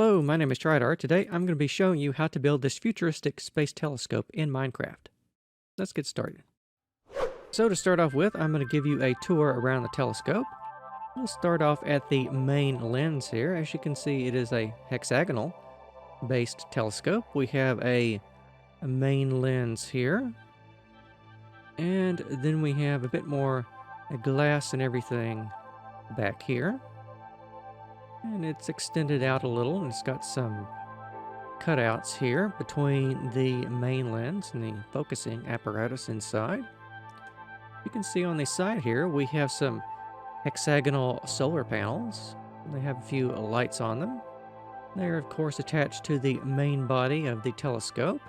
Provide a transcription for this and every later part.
Hello, my name is Trydar. Today I'm going to be showing you how to build this futuristic space telescope in Minecraft. Let's get started. So to start off with, I'm going to give you a tour around the telescope. We'll start off at the main lens here. As you can see, it is a hexagonal based telescope. We have a main lens here. And then we have a bit more glass and everything back here. And it's extended out a little, and it's got some cutouts here between the main lens and the focusing apparatus inside. You can see on the side here we have some hexagonal solar panels. They have a few lights on them. They're of course attached to the main body of the telescope,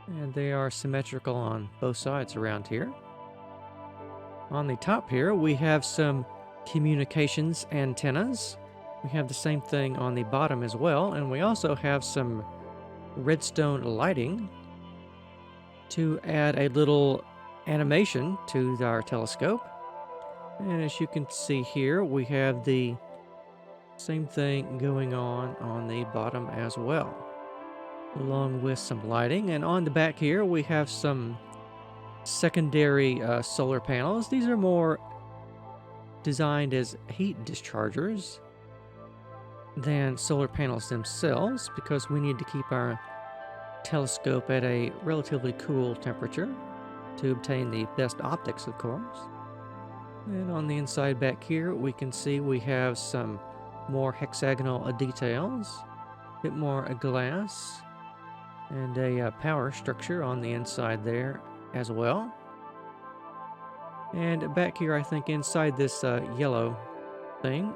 and they are symmetrical on both sides around here. On the top here we have some communications antennas. We have the same thing on the bottom as well, and we also have some redstone lighting to add a little animation to our telescope. And as you can see here, we have the same thing going on the bottom as well, along with some lighting. And on the back here, we have some secondary solar panels. These are more designed as heat dischargers than solar panels themselves, because we need to keep our telescope at a relatively cool temperature to obtain the best optics, of course. And on the inside back here, we can see we have some more hexagonal details, a bit more glass, and a power structure on the inside there as well. And back here, I think inside this yellow thing,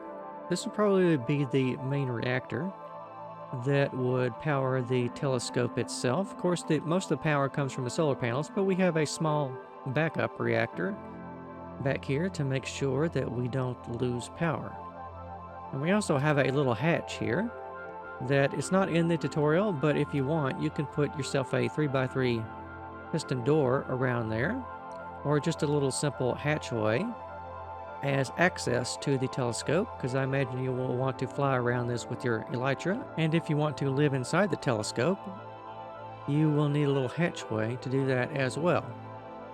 this would probably be the main reactor that would power the telescope itself. Of course, most of the power comes from the solar panels, but we have a small backup reactor back here to make sure that we don't lose power. And we also have a little hatch here that is not in the tutorial, but if you want, you can put yourself a 3x3 piston door around there, or just a little simple hatchway as access to the telescope, because I imagine you will want to fly around this with your elytra. And if you want to live inside the telescope, you will need a little hatchway to do that as well.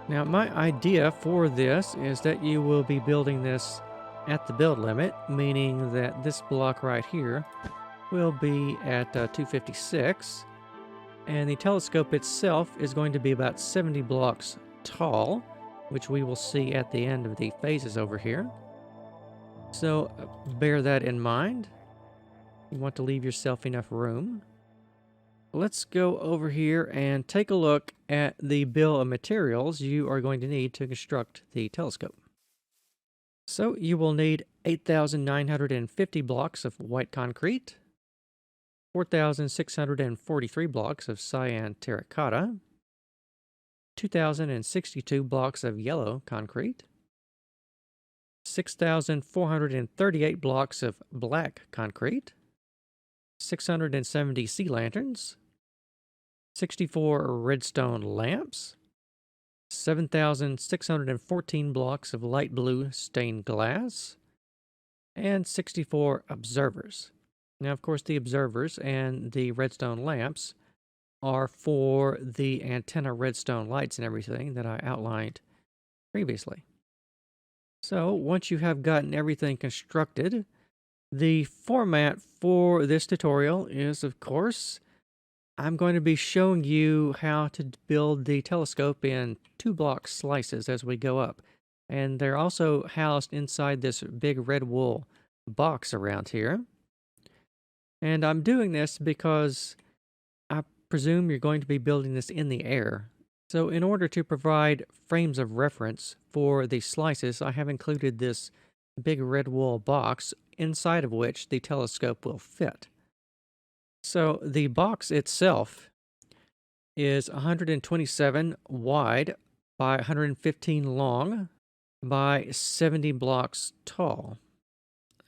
Now, my idea for this is that you will be building this at the build limit, meaning that this block right here will be at 256, and the telescope itself is going to be about 70 blocks tall, which we will see at the end of the phases over here. So bear that in mind. You want to leave yourself enough room. Let's go over here and take a look at the bill of materials you are going to need to construct the telescope. So you will need 8,950 blocks of white concrete, 4,643 blocks of cyan terracotta, 2,062 blocks of yellow concrete, 6,438 blocks of black concrete, 670 sea lanterns, 64 redstone lamps, 7,614 blocks of light blue stained glass, and 64 observers. Now, of course, the observers and the redstone lamps are for the antenna redstone lights and everything that I outlined previously. So once you have gotten everything constructed, the format for this tutorial is, of course, I'm going to be showing you how to build the telescope in 2-block slices as we go up. And they're also housed inside this big red wool box around here. And I'm doing this because I presume you're going to be building this in the air. So in order to provide frames of reference for the slices, I have included this big red wool box inside of which the telescope will fit. So the box itself is 127 wide by 115 long by 70 blocks tall.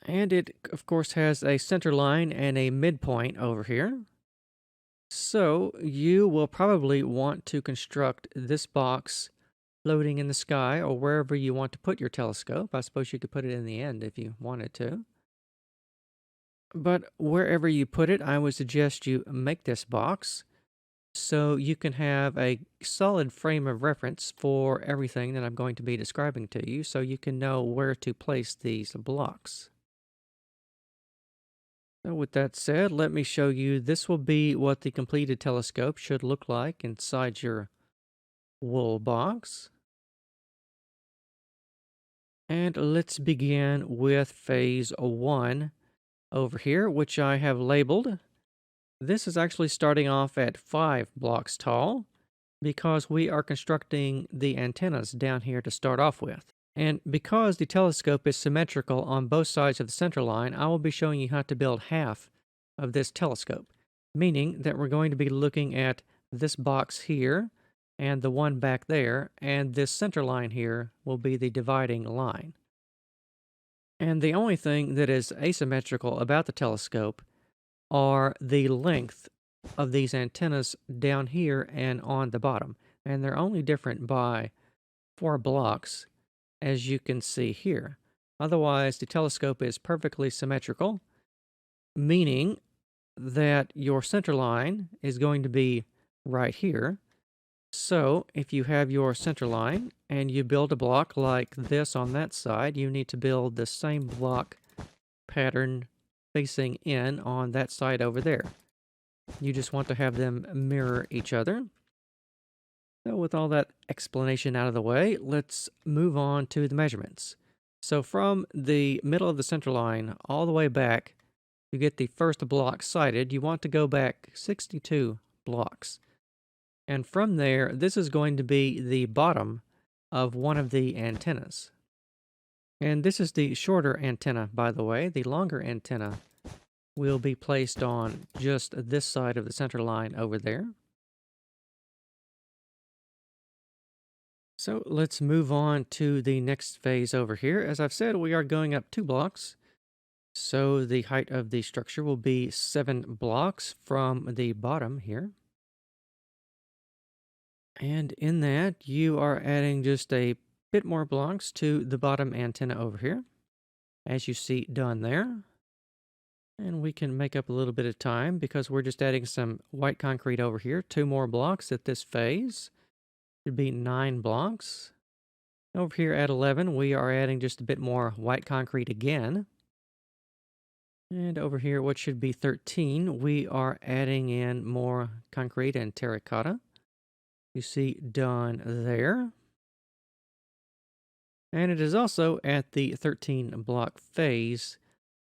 And it, of course, has a center line and a midpoint over here. So you will probably want to construct this box floating in the sky or wherever you want to put your telescope. I suppose you could put it in the end if you wanted to. But wherever you put it, I would suggest you make this box so you can have a solid frame of reference for everything that I'm going to be describing to you, so you can know where to place these blocks. So with that said, let me show you. This will be what the completed telescope should look like inside your wool box. And let's begin with phase 1 over here, which I have labeled. This is actually starting off at 5 blocks tall because we are constructing the antennas down here to start off with. And because the telescope is symmetrical on both sides of the center line, I will be showing you how to build half of this telescope, meaning that we're going to be looking at this box here and the one back there, and this center line here will be the dividing line. And the only thing that is asymmetrical about the telescope are the length of these antennas down here and on the bottom. And they're only different by 4 blocks, as you can see here. Otherwise, the telescope is perfectly symmetrical, meaning that your center line is going to be right here. So if you have your center line and you build a block like this on that side, you need to build the same block pattern facing in on that side over there. You just want to have them mirror each other. So with all that explanation out of the way, let's move on to the measurements. So from the middle of the center line all the way back, you get the first block sighted. You want to go back 62 blocks. And from there, this is going to be the bottom of one of the antennas. And this is the shorter antenna, by the way. The longer antenna will be placed on just this side of the center line over there. So let's move on to the next phase over here. As I've said, we are going up 2 blocks. So the height of the structure will be 7 blocks from the bottom here. And in that, you are adding just a bit more blocks to the bottom antenna over here, as you see done there. And we can make up a little bit of time because we're just adding some white concrete over here. 2 more blocks at this phase. Should be 9 blocks. Over here at 11, we are adding just a bit more white concrete again. And over here, what should be 13, we are adding in more concrete and terracotta. You see done there. And it is also at the 13 block phase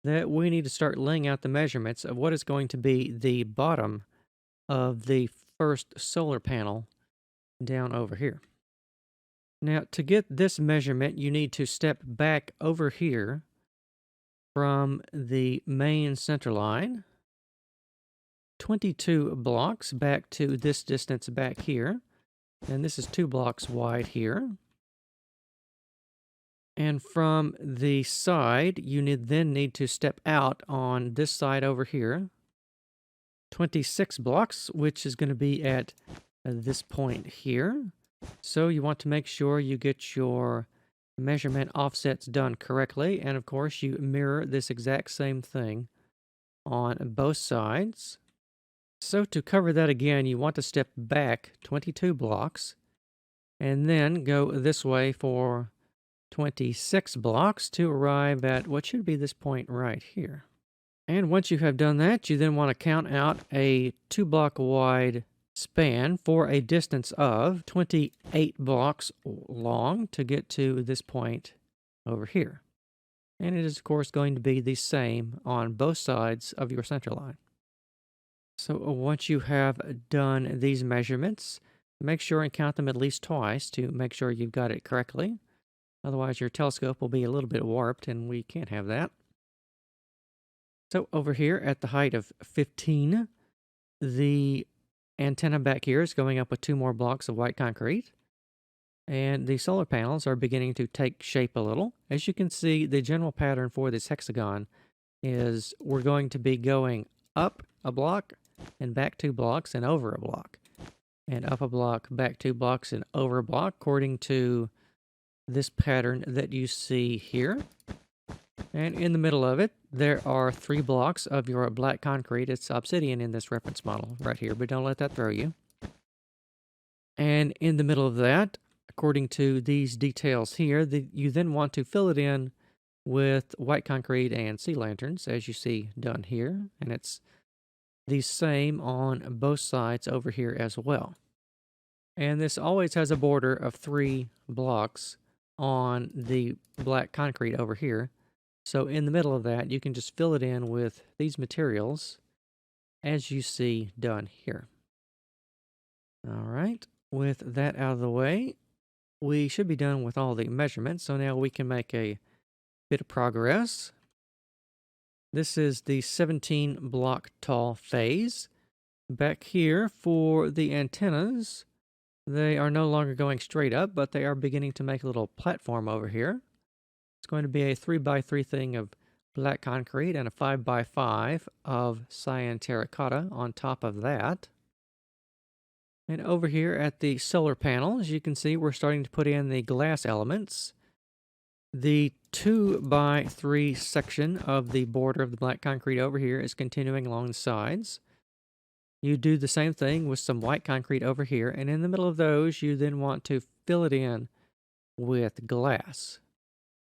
that we need to start laying out the measurements of what is going to be the bottom of the first solar panel down over here. Now, to get this measurement, you need to step back over here from the main center line, 22 blocks back to this distance back here. And this is 2 blocks wide here. And from the side, you then need to step out on this side over here, 26 blocks, which is going to be at this point here. So you want to make sure you get your measurement offsets done correctly. And of course, you mirror this exact same thing on both sides. So to cover that again, you want to step back 22 blocks and then go this way for 26 blocks to arrive at what should be this point right here. And once you have done that, you then want to count out a 2 block wide span for a distance of 28 blocks long to get to this point over here. And it is of course going to be the same on both sides of your center line. So once you have done these measurements, make sure and count them at least twice to make sure you've got it correctly. Otherwise, your telescope will be a little bit warped, and we can't have that. So over here at the height of 15, the antenna back here is going up with 2 more blocks of white concrete. And the solar panels are beginning to take shape a little. As you can see, the general pattern for this hexagon is we're going to be going up a block and back 2 blocks and over a block. And up a block, back 2 blocks and over a block according to this pattern that you see here. And in the middle of it, there are 3 blocks of your black concrete. It's obsidian in this reference model right here, but don't let that throw you. And in the middle of that, according to these details here, you then want to fill it in with white concrete and sea lanterns, as you see done here. And it's the same on both sides over here as well. And this always has a border of 3 blocks on the black concrete over here. So in the middle of that, you can just fill it in with these materials as you see done here. All right, with that out of the way, we should be done with all the measurements. So now we can make a bit of progress. This is the 17 block tall phase. Back here for the antennas, they are no longer going straight up, but they are beginning to make a little platform over here. It's going to be a 3x3 thing of black concrete and a 5x5 of cyan terracotta on top of that. And over here at the solar panel, as you can see, we're starting to put in the glass elements. The 2x3 section of the border of the black concrete over here is continuing along the sides. You do the same thing with some white concrete over here, and in the middle of those, you then want to fill it in with glass.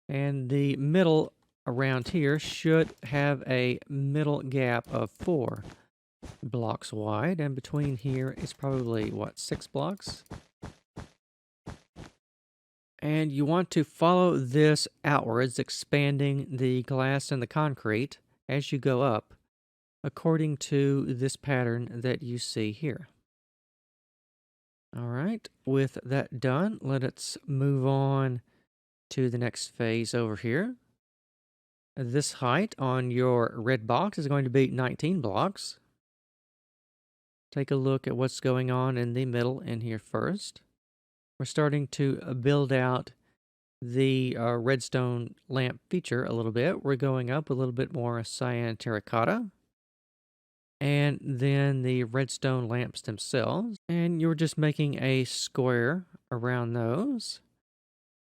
And the middle around here should have a middle gap of 4 blocks wide, and between here is probably, what, 6 blocks? And you want to follow this outwards, expanding the glass and the concrete as you go up, according to this pattern that you see here. All right, with that done, let's move on to the next phase over here. This height on your red box is going to be 19 blocks. Take a look at what's going on in the middle in here first. We're starting to build out the redstone lamp feature a little bit. We're going up a little bit more cyan terracotta. And then the redstone lamps themselves. And you're just making a square around those.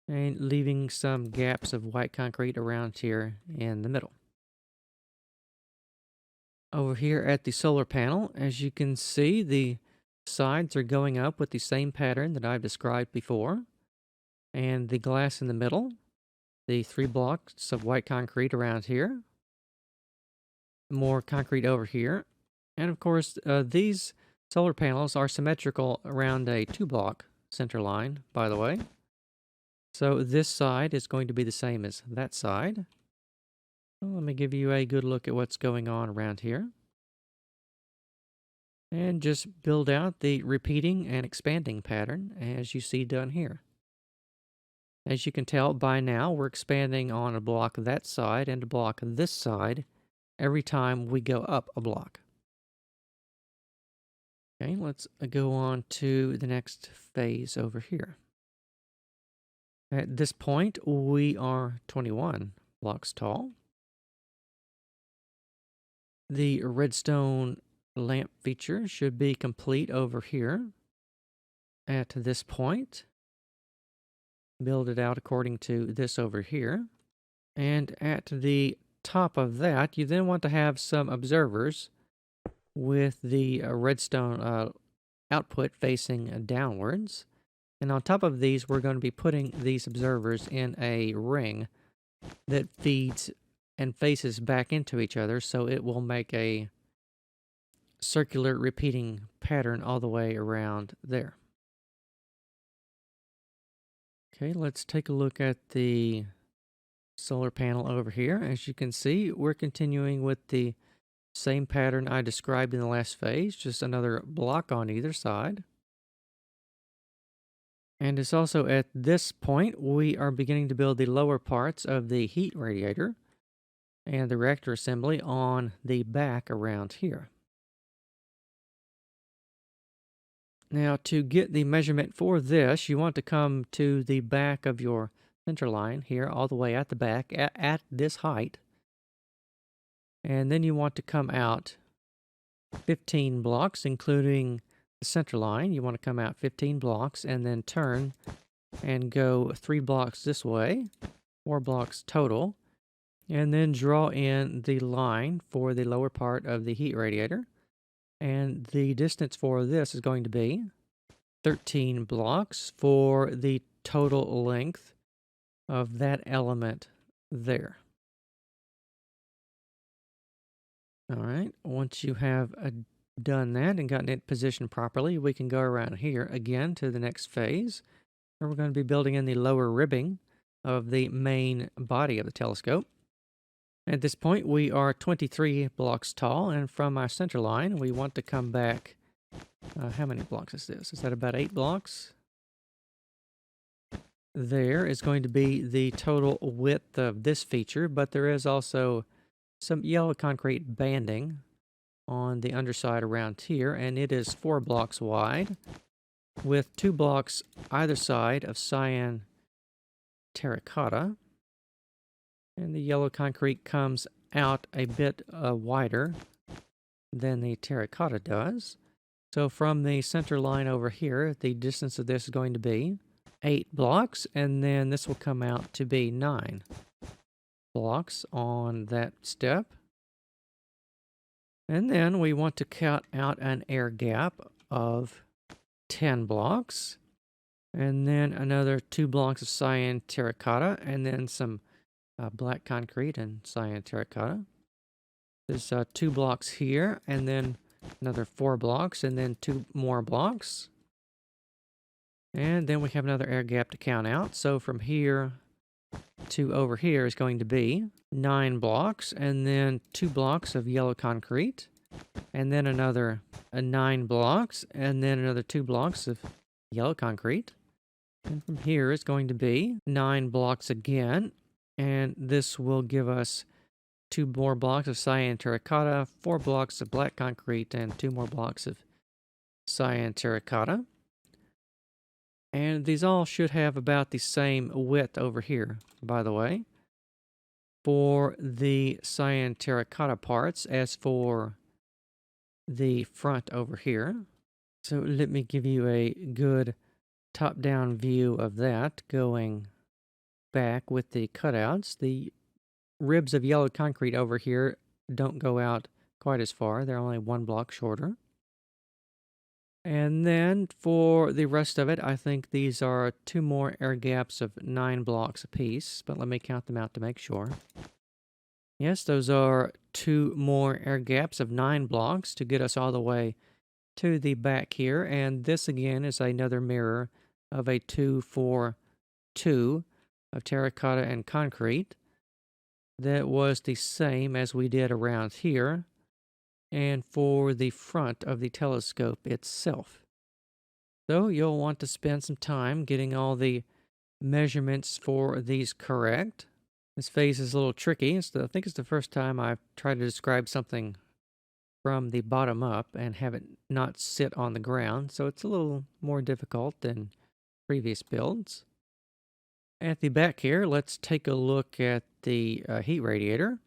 And leaving some gaps of white concrete around here in the middle. Over here at the solar panel, as you can see, the sides are going up with the same pattern that I've described before. And the glass in the middle, the 3 blocks of white concrete around here. More concrete over here. And of course, these solar panels are symmetrical around a 2-block center line, by the way. So this side is going to be the same as that side. Well, let me give you a good look at what's going on around here. And just build out the repeating and expanding pattern as you see done here. As you can tell by now, we're expanding on a block that side and a block this side every time we go up a block. Okay, let's go on to the next phase over here. At this point, we are 21 blocks tall. The redstone lamp feature should be complete over here at this point. Build it out according to this over here. And at the top of that, you then want to have some observers with the redstone output facing downwards. And on top of these, we're going to be putting these observers in a ring that feeds and faces back into each other, so it will make a circular repeating pattern all the way around there. Okay, let's take a look at the solar panel over here. As you can see, we're continuing with the same pattern I described in the last phase, just another block on either side. And it's also at this point we are beginning to build the lower parts of the heat radiator and the reactor assembly on the back around here. Now, to get the measurement for this, you want to come to the back of your center line here, all the way at the back at this height. And then you want to come out 15 blocks, including the center line. You want to come out 15 blocks and then turn and go 3 blocks this way, 4 blocks total. And then draw in the line for the lower part of the heat radiator. And the distance for this is going to be 13 blocks for the total length of that element there. All right, once you have done that and gotten it positioned properly, we can go around here again to the next phase, where we're going to be building in the lower ribbing of the main body of the telescope. At this point, we are 23 blocks tall, and from our center line, we want to come back. How many blocks is this? Is that about 8 blocks? There is going to be the total width of this feature, but there is also some yellow concrete banding on the underside around here, and it is 4 blocks wide, with 2 blocks either side of cyan terracotta. And the yellow concrete comes out a bit wider than the terracotta does. So from the center line over here, the distance of this is going to be 8 blocks, and then this will come out to be 9 blocks on that step. And then we want to cut out an air gap of 10 blocks, and then another 2 blocks of cyan terracotta, and then some black concrete and cyan terracotta. There's 2 blocks here, and then another 4 blocks, and then 2 more blocks. And then we have another air gap to count out. So from here to over here is going to be 9 blocks, and then 2 blocks of yellow concrete, and then another 9 blocks, and then another 2 blocks of yellow concrete. And from here is going to be 9 blocks again, and this will give us 2 more blocks of cyan terracotta, 4 blocks of black concrete, and 2 more blocks of cyan terracotta. And these all should have about the same width over here, by the way, for the cyan terracotta parts as for the front over here. So let me give you a good top-down view of that going back with the cutouts. The ribs of yellow concrete over here don't go out quite as far. They're only 1 block shorter. And then for the rest of it, I think these are 2 more air gaps of 9 blocks apiece, but let me count them out to make sure. Yes, those are 2 more air gaps of 9 blocks to get us all the way to the back here, and this again is another mirror of a 2, 4, 2 of terracotta and concrete. That was the same as we did around here, and for the front of the telescope itself. So you'll want to spend some time getting all the measurements for these correct. This phase is a little tricky. So I think it's the first time I've tried to describe something from the bottom up and have it not sit on the ground, so it's a little more difficult than previous builds. At the back here, let's take a look at the heat radiator.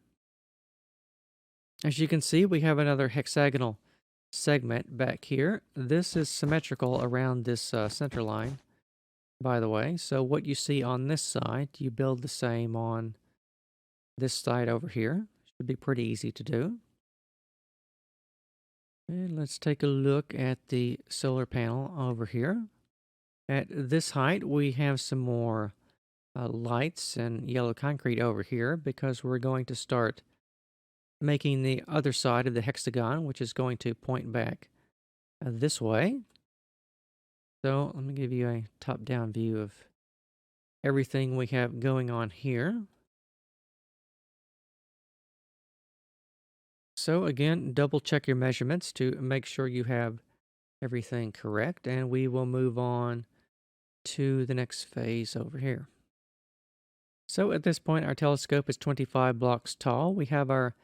As you can see, we have another hexagonal segment back here. This is symmetrical around this center line, by the way. So what you see on this side, you build the same on this side over here. Should be pretty easy to do. And let's take a look at the solar panel over here. At this height, we have some more lights and yellow concrete over here because we're going to start making the other side of the hexagon, which is going to point back this way. So let me give you a top-down view of everything we have going on here. So again, double check your measurements to make sure you have everything correct, and we will move on to the next phase over here. So at this point, our telescope is 25 blocks tall. We have our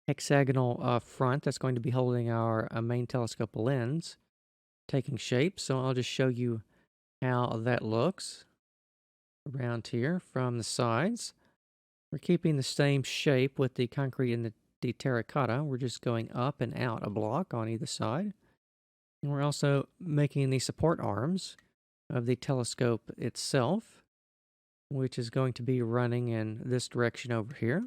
hexagonal front that's going to be holding our main telescope lens taking shape. So I'll just show you how that looks around here from the sides. We're keeping the same shape with the concrete and the terracotta. We're just going up and out a block on either side. And we're also making the support arms of the telescope itself, which is going to be running in this direction over here.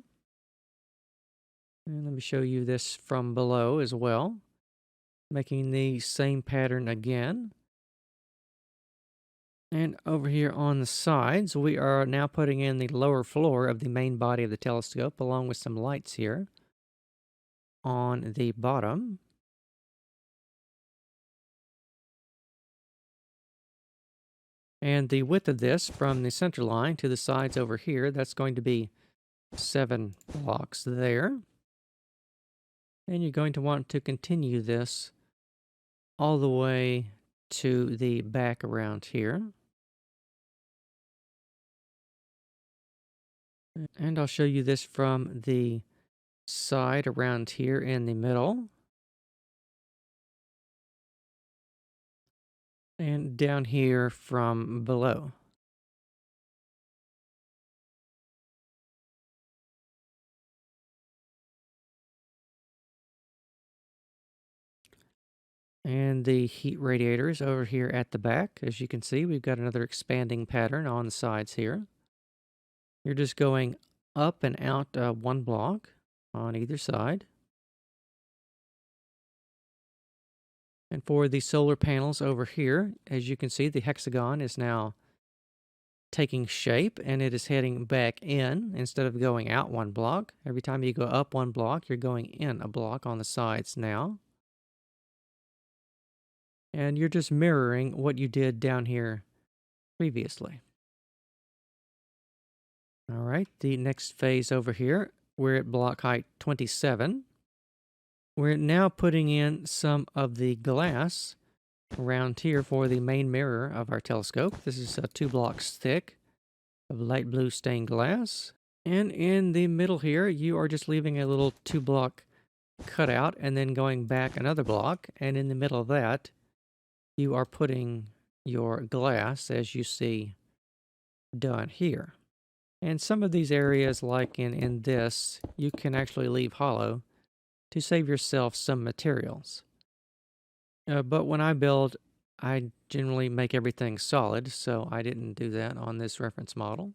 And let me show you this from below as well, making the same pattern again. And over here on the sides, we are now putting in the lower floor of the main body of the telescope, along with some lights here on the bottom. And the width of this from the center line to the sides over here, that's going to be 7 blocks there. And you're going to want to continue this all the way to the back around here. And I'll show you this from the side around here in the middle. And down here from below. And the heat radiators over here at the back. As you can see, we've got another expanding pattern on the sides here. You're just going up and out 1 block on either side. And for the solar panels over here, as you can see, the hexagon is now taking shape and it is heading back in instead of going out 1 block. Every time you go up 1 block, you're going in a block on the sides now. And you're just mirroring what you did down here previously. All right, the next phase over here, we're at block height 27. We're now putting in some of the glass around here for the main mirror of our telescope. This is 2 blocks thick of light blue stained glass. And in the middle here, you are just leaving a little 2 block cutout and then going back another block. And in the middle of that, you are putting your glass, as you see done here. And some of these areas, like in this, you can actually leave hollow to save yourself some materials. But when I build, I generally make everything solid, so I didn't do that on this reference model.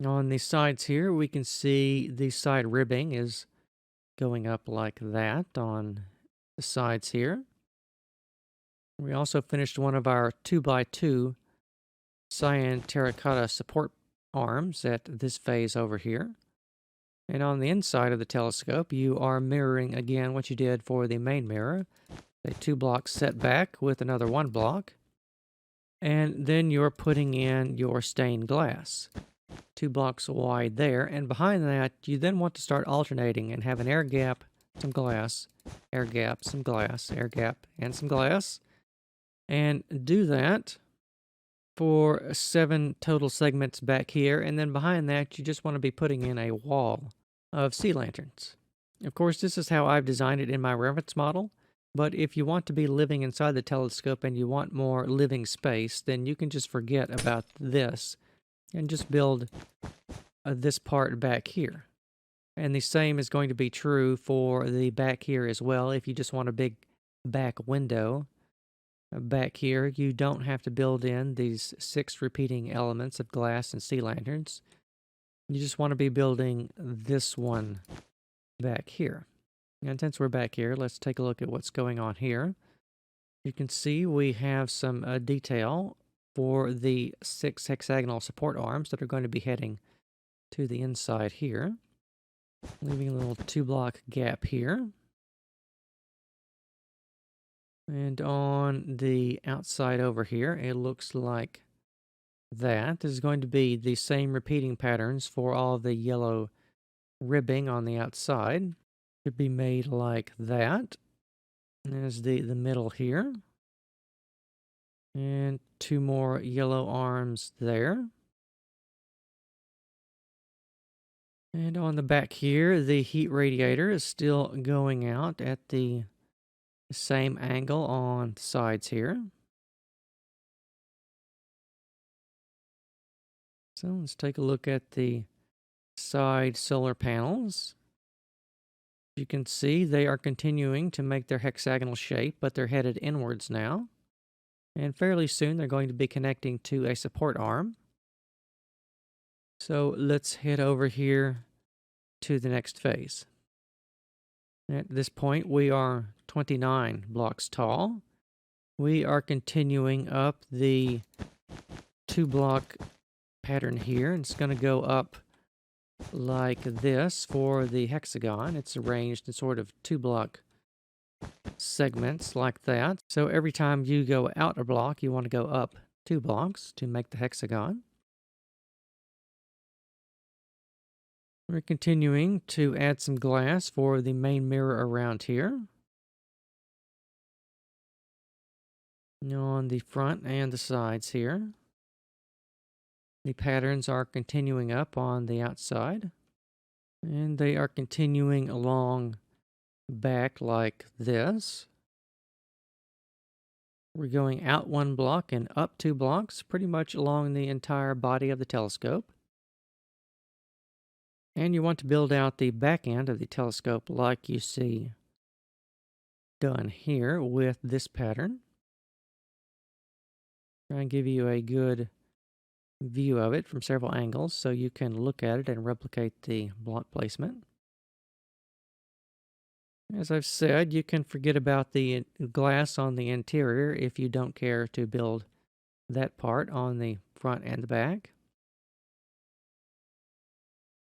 On the sides here, we can see the side ribbing is going up like that on the sides here. We also finished one of our 2x2 cyan terracotta support arms at this phase over here. And on the inside of the telescope, you are mirroring again what you did for the main mirror. A 2 block setback with another 1 block. And then you're putting in your stained glass. 2 blocks wide there. And behind that, you then want to start alternating and have an air gap, some glass, air gap, some glass, air gap, and some glass. And do that for 7 total segments back here. And then behind that, you just want to be putting in a wall of sea lanterns. Of course, this is how I've designed it in my reference model. But if you want to be living inside the telescope and you want more living space, then you can just forget about this and just build this part back here. And the same is going to be true for the back here as well. If you just want a big back window back here, you don't have to build in these 6 repeating elements of glass and sea lanterns. You just want to be building this one back here. And since we're back here, let's take a look at what's going on here. You can see we have some detail for the 6 hexagonal support arms that are going to be heading to the inside here. Leaving a little 2 block gap here. And on the outside over here, it looks like that. This is going to be the same repeating patterns for all the yellow ribbing on the outside. Should be made like that. There's the middle here. And 2 more yellow arms there. And on the back here, the heat radiator is still going out at the same angle on the sides here. So let's take a look at the side solar panels. You can see they are continuing to make their hexagonal shape, but they're headed inwards now. And fairly soon they're going to be connecting to a support arm. So let's head over here to the next phase. At this point, we are 29 blocks tall. We are continuing up the 2-block pattern here. It's going to go up like this for the hexagon. It's arranged in sort of 2-block segments like that. So every time you go out a block, you want to go up 2 blocks to make the hexagon. We're continuing to add some glass for the main mirror around here, on the front and the sides here. The patterns are continuing up on the outside, and they are continuing along back like this. We're going out 1 block and up 2 blocks, pretty much along the entire body of the telescope. And you want to build out the back end of the telescope like you see done here with this pattern. Try and give you a good view of it from several angles so you can look at it and replicate the block placement. As I've said, you can forget about the glass on the interior if you don't care to build that part on the front and the back.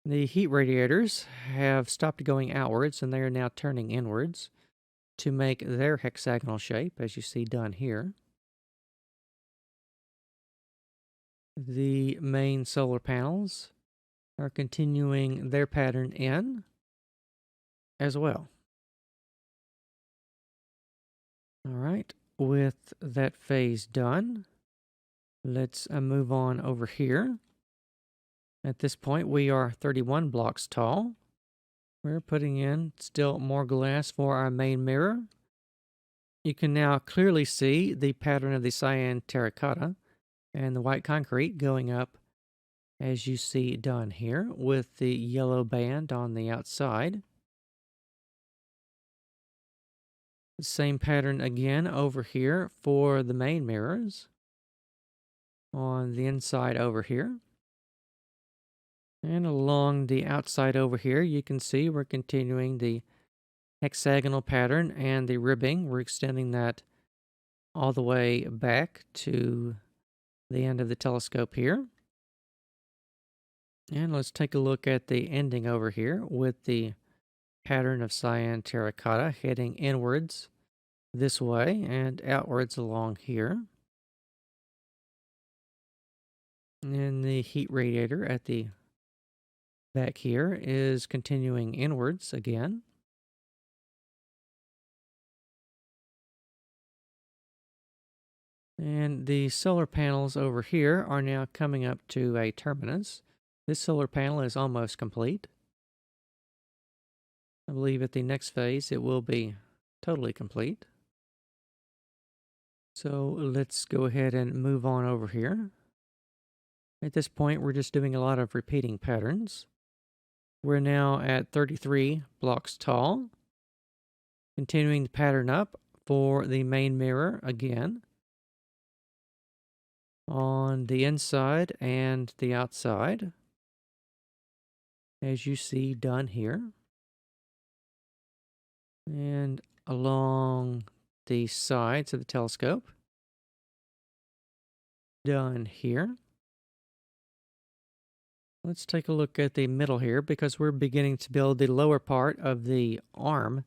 The heat radiators have stopped going outwards and they are now turning inwards to make their hexagonal shape, as you see done here. The main solar panels are continuing their pattern in as well. All right, with that phase done, let's move on over here. At this point, we are 31 blocks tall. We're putting in still more glass for our main mirror. You can now clearly see the pattern of the cyan terracotta and the white concrete going up as you see done here with the yellow band on the outside. The same pattern again over here for the main mirrors on the inside over here. And along the outside over here, you can see we're continuing the hexagonal pattern and the ribbing. We're extending that all the way back to the end of the telescope here. And let's take a look at the ending over here with the pattern of cyan terracotta heading inwards this way and outwards along here. And the heat radiator at the back here is continuing inwards again. And the solar panels over here are now coming up to a terminus. This solar panel is almost complete. I believe at the next phase it will be totally complete. So let's go ahead and move on over here. At this point, we're just doing a lot of repeating patterns. We're now at 33 blocks tall. Continuing the pattern up for the main mirror again. On the inside and the outside, as you see done here. And along the sides of the telescope, done here. Let's take a look at the middle here because we're beginning to build the lower part of the arm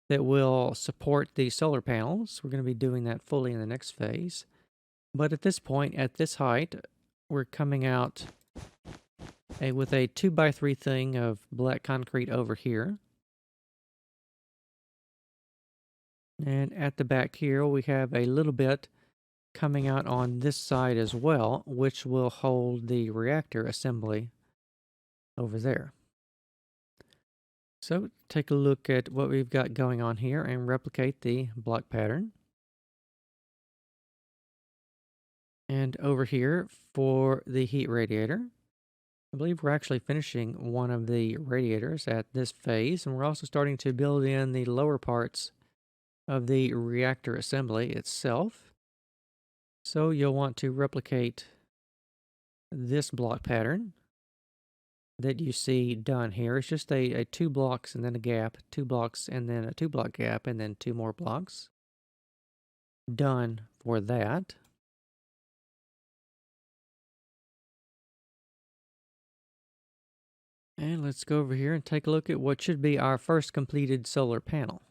that will support the solar panels. We're going to be doing that fully in the next phase. But at this point, at this height, we're coming out with a 2x3 thing of black concrete over here. And at the back here, we have a little bit coming out on this side as well, which will hold the reactor assembly over there. So take a look at what we've got going on here and replicate the block pattern. And over here for the heat radiator, I believe we're actually finishing one of the radiators at this phase, and we're also starting to build in the lower parts of the reactor assembly itself. So you'll want to replicate this block pattern that you see done here. It's just a 2 blocks and then a gap, 2 blocks and then a 2 block gap, and then 2 more blocks. Done for that. And let's go over here and take a look at what should be our first completed solar panel.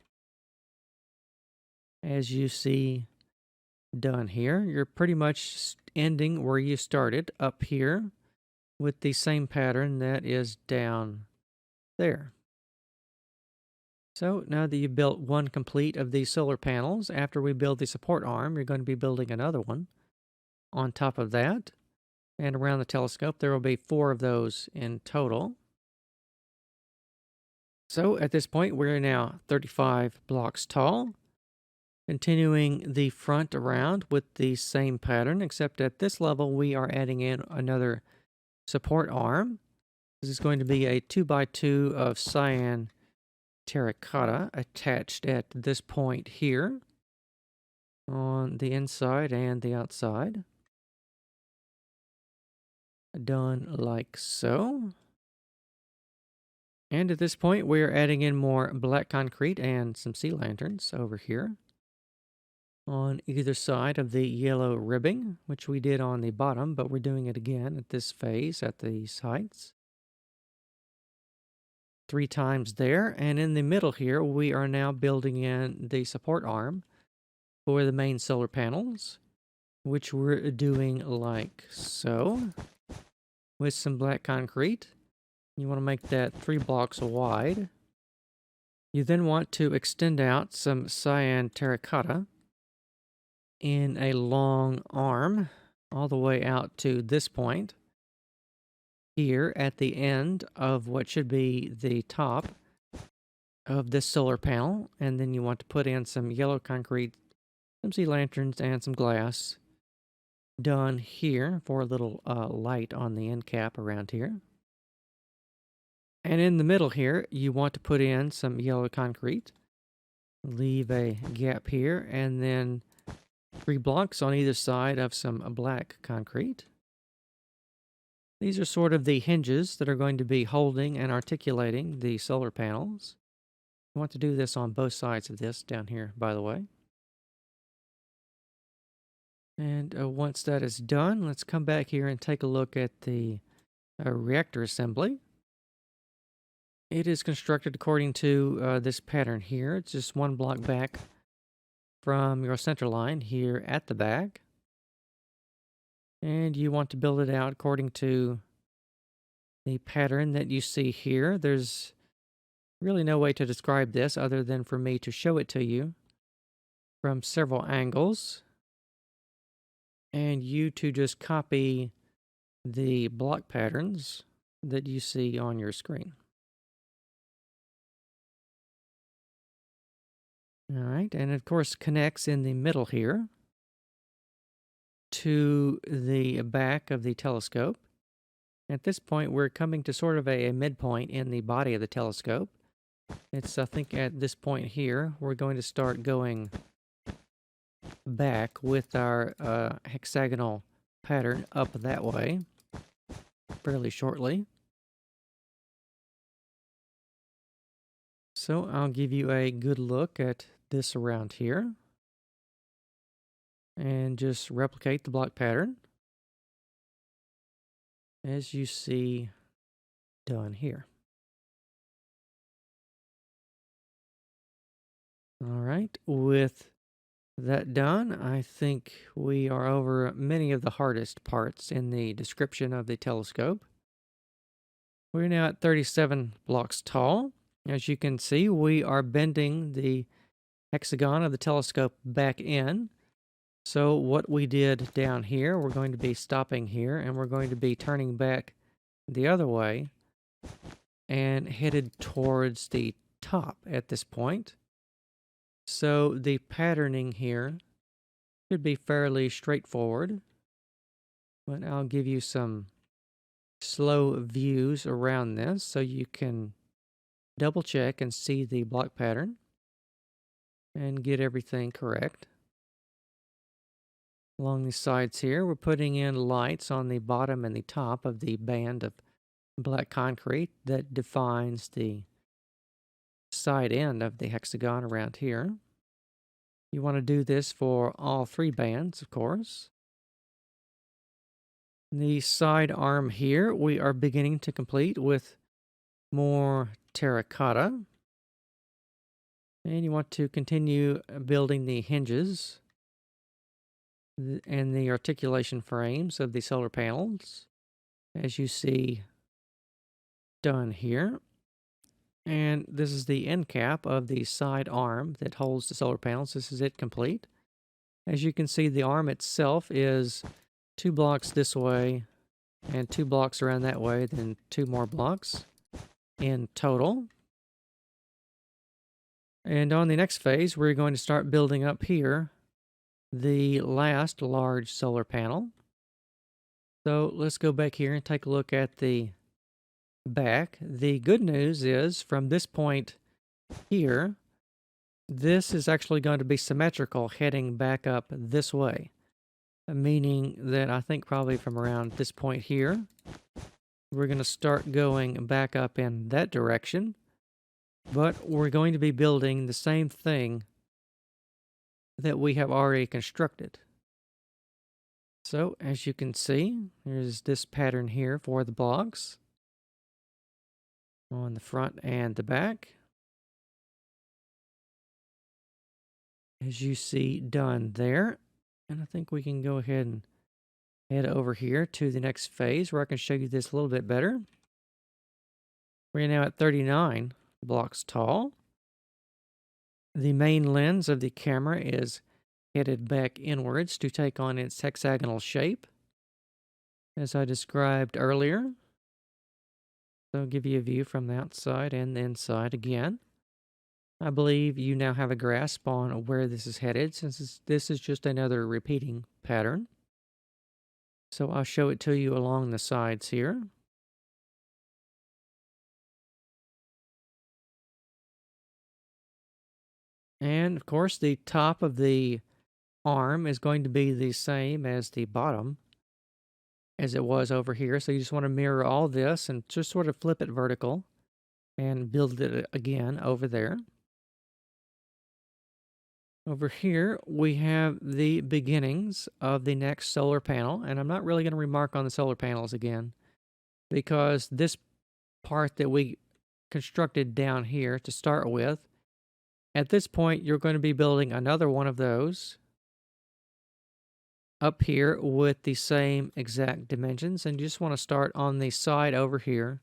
As you see done here, you're pretty much ending where you started up here with the same pattern that is down there. So now that you've built one complete of these solar panels, after we build the support arm, you're going to be building another one on top of that. And around the telescope, there will be 4 of those in total. So at this point, we're now 35 blocks tall. Continuing the front around with the same pattern, except at this level, we are adding in another support arm. This is going to be a 2x2 of cyan terracotta attached at this point here on the inside and the outside. Done like so. And at this point, we're adding in more black concrete and some sea lanterns over here on either side of the yellow ribbing, which we did on the bottom, but we're doing it again at this phase at these heights. 3 times there, and in the middle here, we are now building in the support arm for the main solar panels, which we're doing like so, with some black concrete. You want to make that 3 blocks wide. You then want to extend out some cyan terracotta in a long arm all the way out to this point here at the end of what should be the top of this solar panel. And then you want to put in some yellow concrete, some sea lanterns, and some glass done here for a little light on the end cap around here. And in the middle here, you want to put in some yellow concrete, leave a gap here, and then 3 blocks on either side of some black concrete. These are sort of the hinges that are going to be holding and articulating the solar panels. You want to do this on both sides of this down here, by the way. And once that is done, let's come back here and take a look at the reactor assembly. It is constructed according to this pattern here. It's just 1 block back from your center line here at the back. And you want to build it out according to the pattern that you see here. There's really no way to describe this other than for me to show it to you from several angles, and you to just copy the block patterns that you see on your screen. All right, and of course connects in the middle here to the back of the telescope. At this point, we're coming to sort of a midpoint in the body of the telescope. It's, I think, at this point here, we're going to start going back with our hexagonal pattern up that way fairly shortly. So I'll give you a good look at this around here and just replicate the block pattern as you see done here. All right, with that done, I think we are over many of the hardest parts in the description of the telescope. We're now at 37 blocks tall. As you can see, we are bending the hexagon of the telescope back in. So what we did down here, we're going to be stopping here, and we're going to be turning back the other way and headed towards the top at this point. So the patterning here should be fairly straightforward, but I'll give you some slow views around this so you can double check and see the block pattern and get everything correct. Along the sides here, we're putting in lights on the bottom and the top of the band of black concrete that defines the side end of the hexagon around here. You want to do this for all 3 bands, of course. The side arm here, we are beginning to complete with more terracotta. And you want to continue building the hinges and the articulation frames of the solar panels, as you see done here. And this is the end cap of the side arm that holds the solar panels. This is it complete. As you can see, the arm itself is 2 blocks this way and 2 blocks around that way, then 2 more blocks in total. And on the next phase, we're going to start building up here the last large solar panel. So let's go back here and take a look at the back. The good news is, from this point here, this is actually going to be symmetrical heading back up this way, meaning that I think probably from around this point here, we're going to start going back up in that direction, but we're going to be building the same thing that we have already constructed. So as you can see, there's this pattern here for the blocks on the front and the back. As you see done there. And I think we can go ahead and head over here to the next phase where I can show you this a little bit better. We're now at 39 blocks tall. The main lens of the camera is headed back inwards to take on its hexagonal shape, as I described earlier. So I'll give you a view from the outside and the inside again. I believe you now have a grasp on where this is headed, since this is just another repeating pattern. So I'll show it to you along the sides here. And of course, the top of the arm is going to be the same as the bottom as it was over here. So you just want to mirror all this and just sort of flip it vertical and build it again over there. Over here, we have the beginnings of the next solar panel, and I'm not really going to remark on the solar panels again, because this part that we constructed down here to start with, at this point, you're going to be building another one of those up here with the same exact dimensions, and you just want to start on the side over here,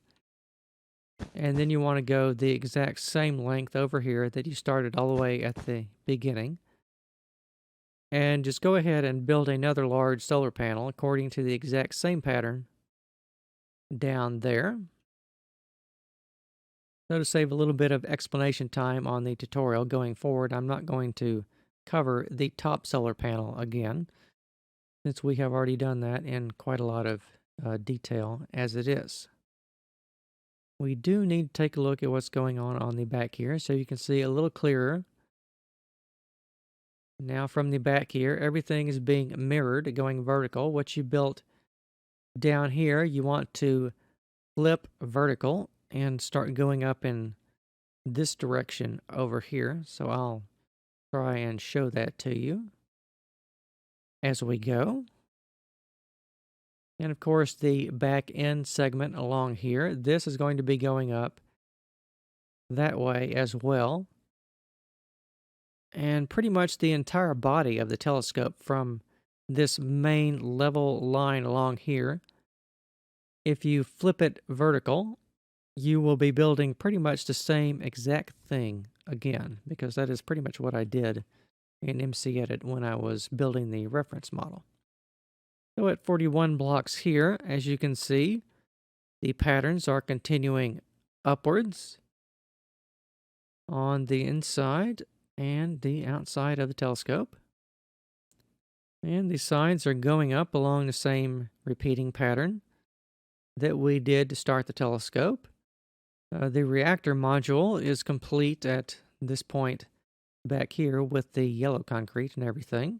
and then you want to go the exact same length over here that you started all the way at the beginning. And just go ahead and build another large solar panel according to the exact same pattern down there. So to save a little bit of explanation time on the tutorial going forward, I'm not going to cover the top solar panel again, since we have already done that in quite a lot of detail as it is. We do need to take a look at what's going on the back here, so you can see a little clearer. Now from the back here, everything is being mirrored, going vertical. What you built down here, you want to flip vertical and start going up in this direction over here. So I'll try and show that to you as we go. And of course, the back end segment along here, this is going to be going up that way as well. And pretty much the entire body of the telescope from this main level line along here, if you flip it vertical, you will be building pretty much the same exact thing again, because that is pretty much what I did in MC Edit when I was building the reference model. So at 41 blocks here, as you can see, the patterns are continuing upwards on the inside and the outside of the telescope. And the sides are going up along the same repeating pattern that we did to start the telescope. The reactor module is complete at this point back here with the yellow concrete and everything.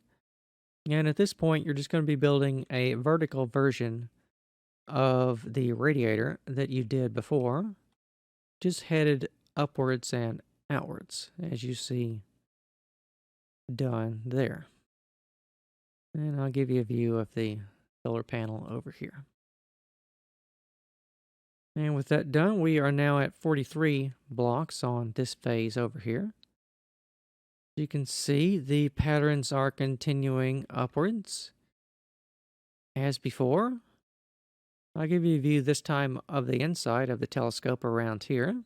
And at this point, you're just going to be building a vertical version of the radiator that you did before, just headed upwards and outwards, as you see done there. And I'll give you a view of the solar panel over here. And with that done, we are now at 43 blocks on this phase over here. You can see the patterns are continuing upwards as before. I'll give you a view this time of the inside of the telescope around here.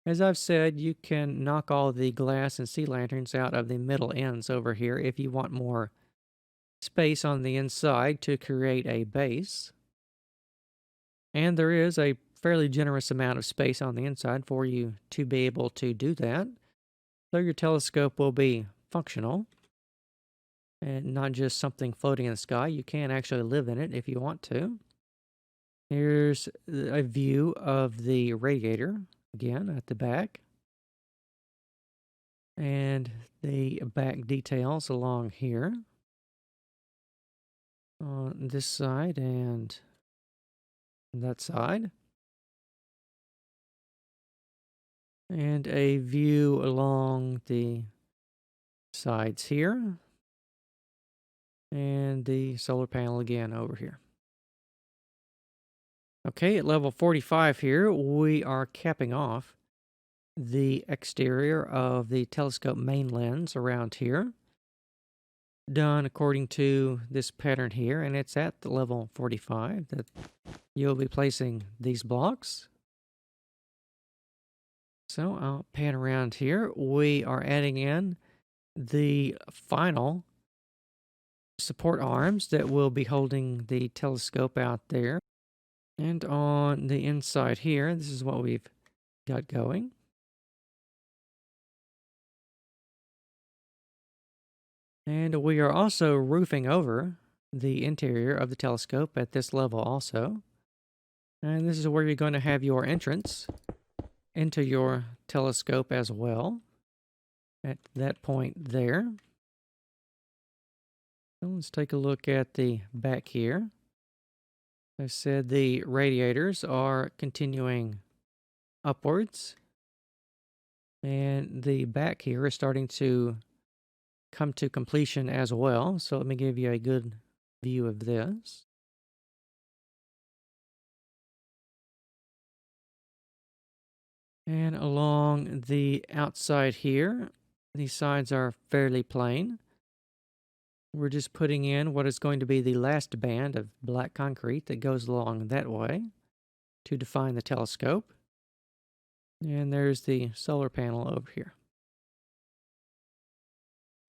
As I've said, you can knock all the glass and sea lanterns out of the middle ends over here if you want more space on the inside to create a base. And there is a fairly generous amount of space on the inside for you to be able to do that. So your telescope will be functional and not just something floating in the sky. You can actually live in it if you want to. Here's a view of the radiator, again, at the back. And the back details along here. On this side and that side. And a view along the sides here. And the solar panel again over here. Okay, at level 45 here, we are capping off the exterior of the telescope main lens around here. Done according to this pattern here, and it's at the level 45 that you'll be placing these blocks. So I'll pan around here. We are adding in the final support arms that will be holding the telescope out there. And on the inside here, this is what we've got going. And we are also roofing over the interior of the telescope at this level also. And this is where you're going to have your entrance into your telescope as well at that point there. So let's take a look at the back here. I said the radiators are continuing upwards, and the back here is starting to come to completion as well. So let me give you a good view of this. And along the outside here, these sides are fairly plain. We're just putting in what is going to be the last band of black concrete that goes along that way to define the telescope. And there's the solar panel over here.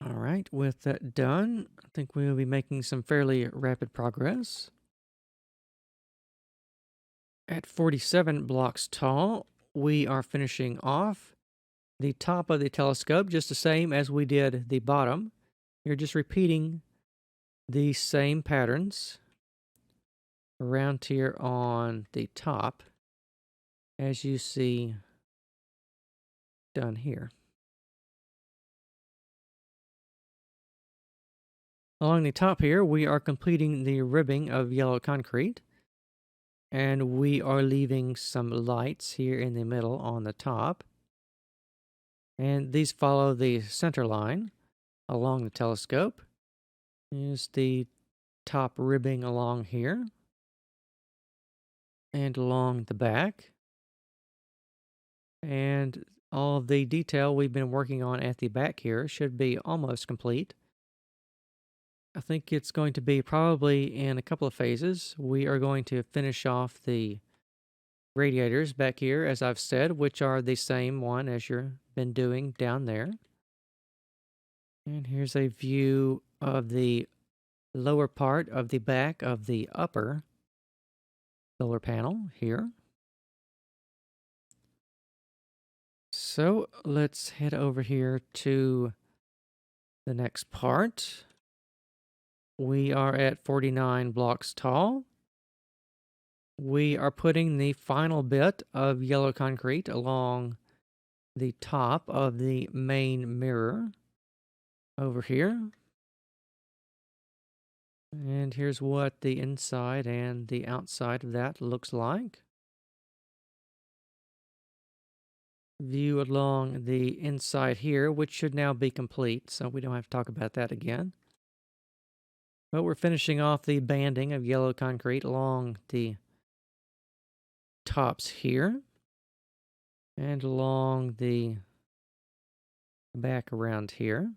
All right, with that done, I think we will be making some fairly rapid progress. At 47 blocks tall, we are finishing off the top of the telescope just the same as we did the bottom. You're just repeating the same patterns around here on the top as you see done here. Along the top here, we are completing the ribbing of yellow concrete, and we are leaving some lights here in the middle on the top. And these follow the center line along the telescope. Here's the top ribbing along here and along the back. And all of the detail we've been working on at the back here should be almost complete. I think it's going to be probably in a couple of phases. We are going to finish off the radiators back here, as I've said, which are the same one as you've been doing down there. And here's a view of the lower part of the back of the upper solar panel here. So let's head over here to the next part. We are at 49 blocks tall. We are putting the final bit of yellow concrete along the top of the main mirror over here. And here's what the inside and the outside of that looks like. View along the inside here, which should now be complete, so we don't have to talk about that again. But we're finishing off the banding of yellow concrete along the tops here and along the back around here.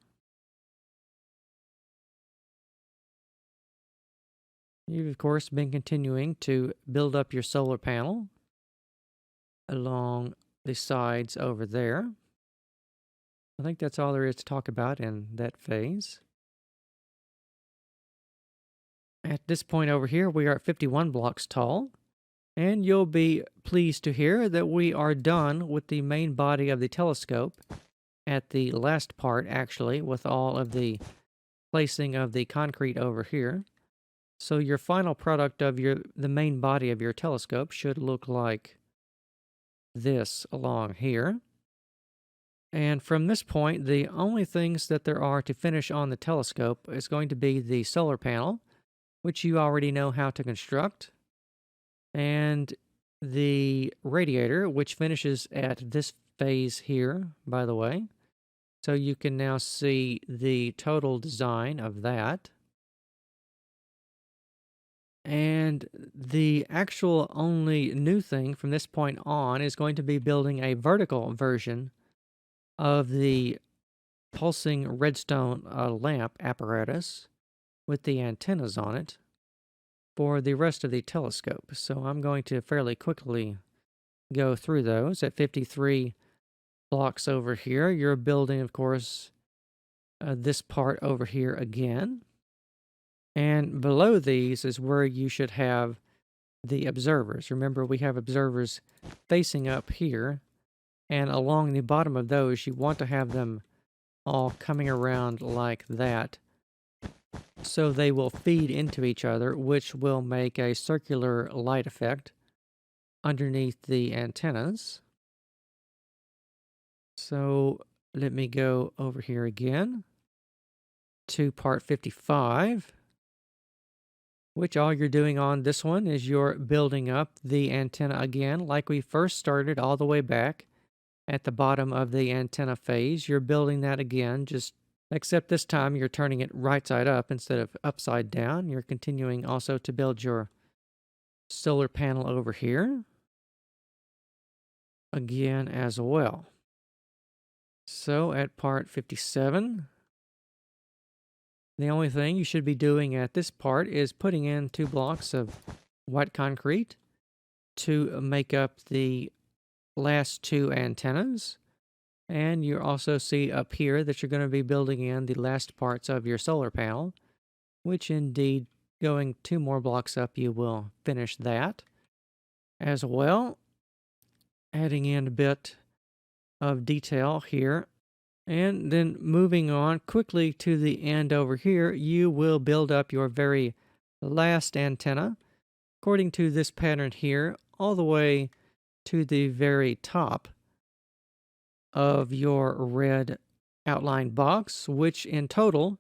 You've, of course, been continuing to build up your solar panel along the sides over there. I think that's all there is to talk about in that phase. At this point over here, we are at 51 blocks tall, and you'll be pleased to hear that we are done with the main body of the telescope at the last part, actually, with all of the placing of the concrete over here. So your final product of the main body of your telescope should look like this along here. And from this point, the only things that there are to finish on the telescope is going to be the solar panel, which you already know how to construct, and the radiator, which finishes at this phase here, by the way. So you can now see the total design of that. And the actual only new thing from this point on is going to be building a vertical version of the pulsing redstone lamp apparatus with the antennas on it for the rest of the telescope. So I'm going to fairly quickly go through those. At 53 blocks over here, you're building, of course, this part over here again. And below these is where you should have the observers. Remember, we have observers facing up here, and along the bottom of those, you want to have them all coming around like that, so they will feed into each other, which will make a circular light effect underneath the antennas. So let me go over here again to part 55. Which all you're doing on this one is you're building up the antenna again, like we first started all the way back at the bottom of the antenna phase. You're building that again, just except this time you're turning it right side up instead of upside down. You're continuing also to build your solar panel over here again as well. So at part 57, the only thing you should be doing at this part is putting in 2 blocks of white concrete to make up the last 2 antennas. And you also see up here that you're going to be building in the last parts of your solar panel, which indeed, going 2 more blocks up, you will finish that as well. Adding in a bit of detail here. And then moving on quickly to the end over here, you will build up your very last antenna, according to this pattern here, all the way to the very top of your red outline box, which in total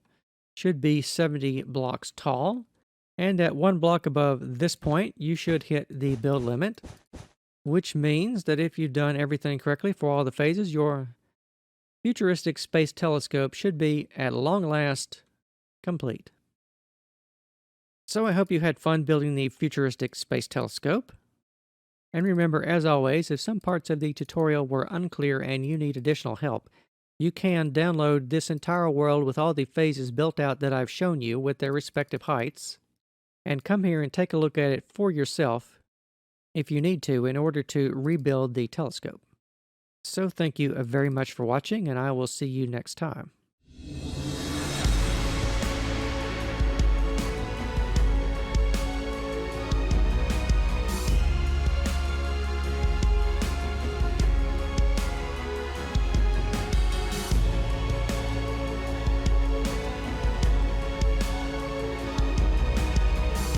should be 70 blocks tall. And at 1 block above this point, you should hit the build limit, which means that if you've done everything correctly for all the phases, your Futuristic Space Telescope should be, at long last, complete. So I hope you had fun building the Futuristic Space Telescope. And remember, as always, if some parts of the tutorial were unclear and you need additional help, you can download this entire world with all the phases built out that I've shown you with their respective heights, and come here and take a look at it for yourself if you need to in order to rebuild the telescope. So thank you very much for watching, and I will see you next time.